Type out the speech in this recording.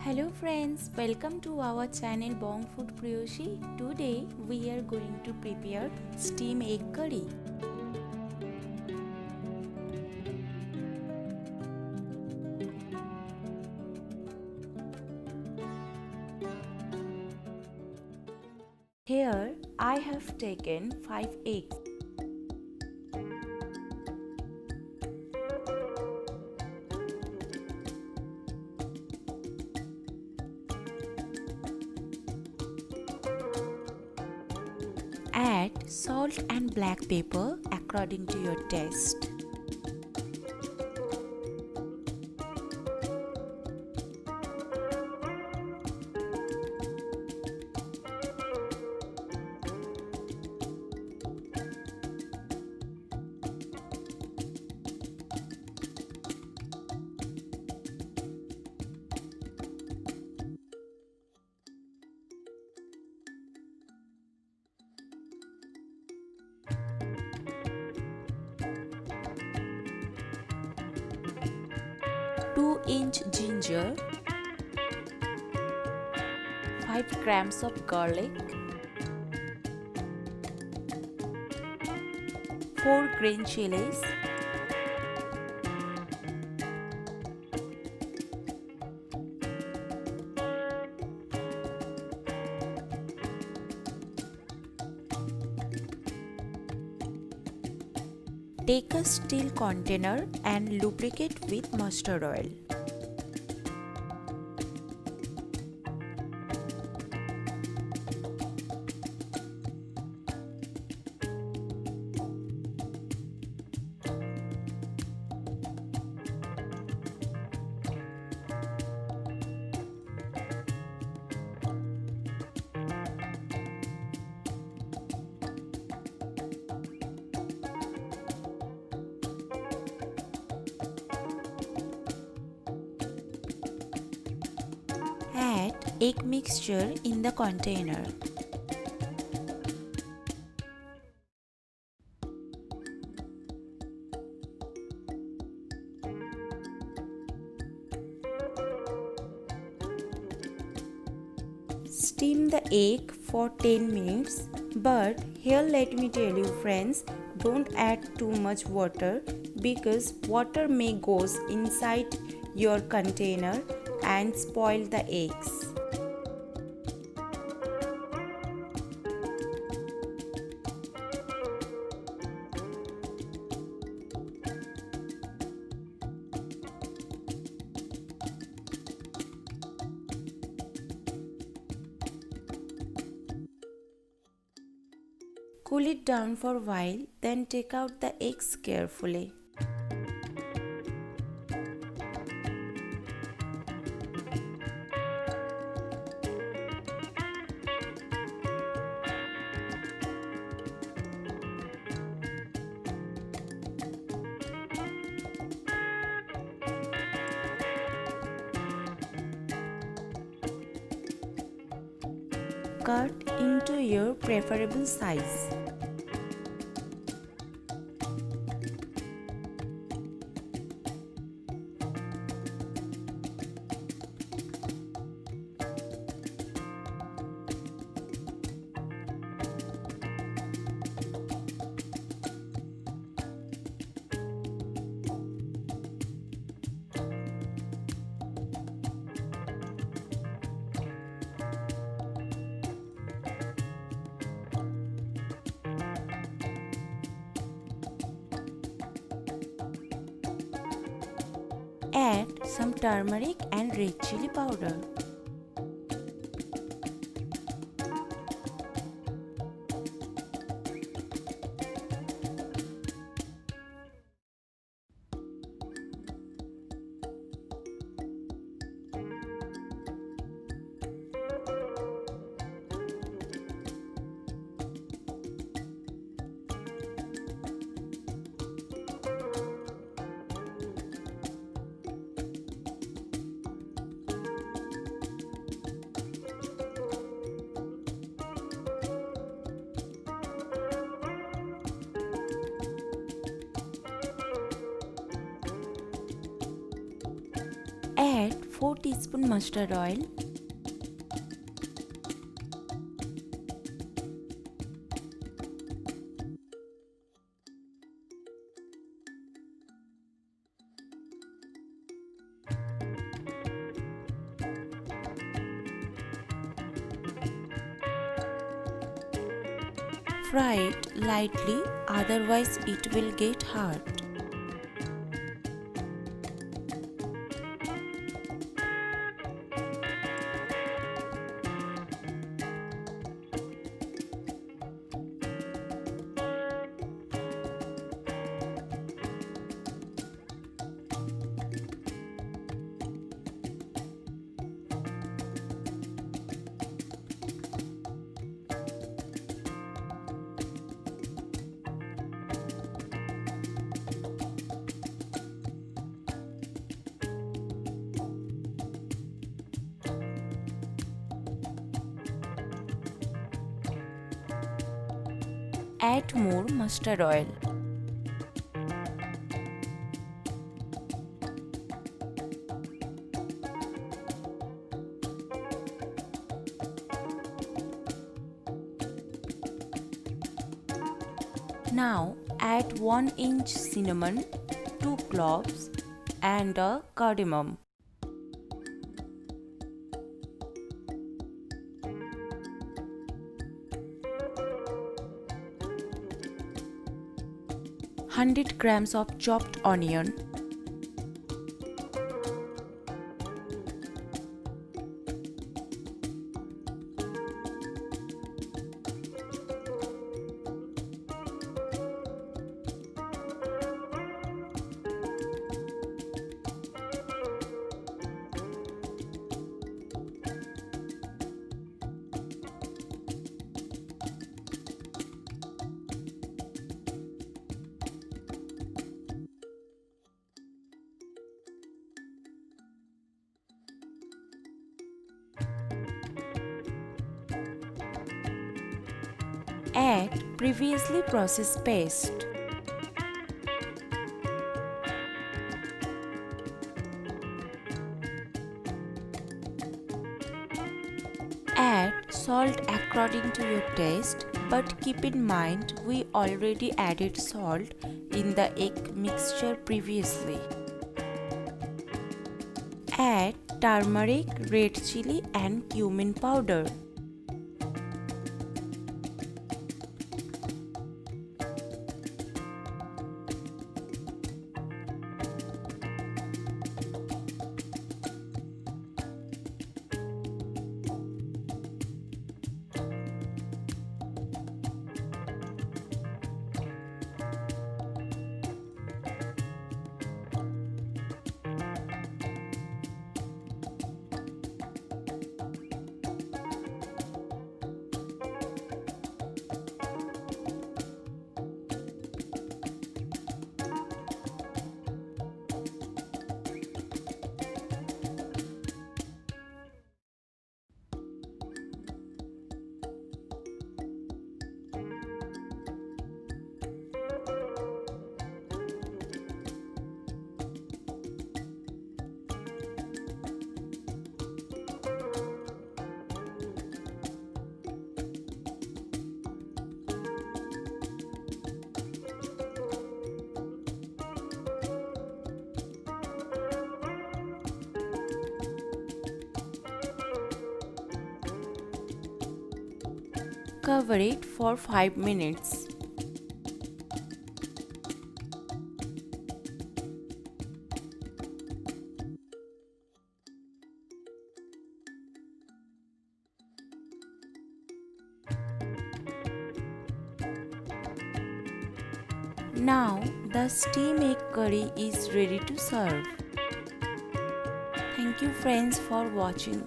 Hello friends, welcome to our channel Bong Food Priyoshi. Today we are going to prepare steam egg curry. Here I have taken 5 eggs. Add salt and black pepper according to your taste. Two-inch ginger, 5 grams of garlic, 4 green chilies, Take a steel container and lubricate with mustard oil. Add egg mixture in the container. Steam the egg for 10 minutes, but here let me tell you friends, don't add too much water because water may goes inside your container and spoil the eggs. Cool it down for a while, then take out the eggs carefully. Cut into your preferable size. Add some turmeric and red chili powder. Add 4 teaspoon mustard oil, fry it lightly, otherwise it will get hard. Add more mustard oil. Now add 1 inch cinnamon, 2 cloves and a cardamom. Hundred grams of chopped onion, add previously processed paste. Add salt according to your taste, but keep in mind we already added salt in the egg mixture previously. Add turmeric, red chili and cumin powder. Cover it for 5 minutes. Now the steam egg curry is ready to serve. Thank you friends for watching.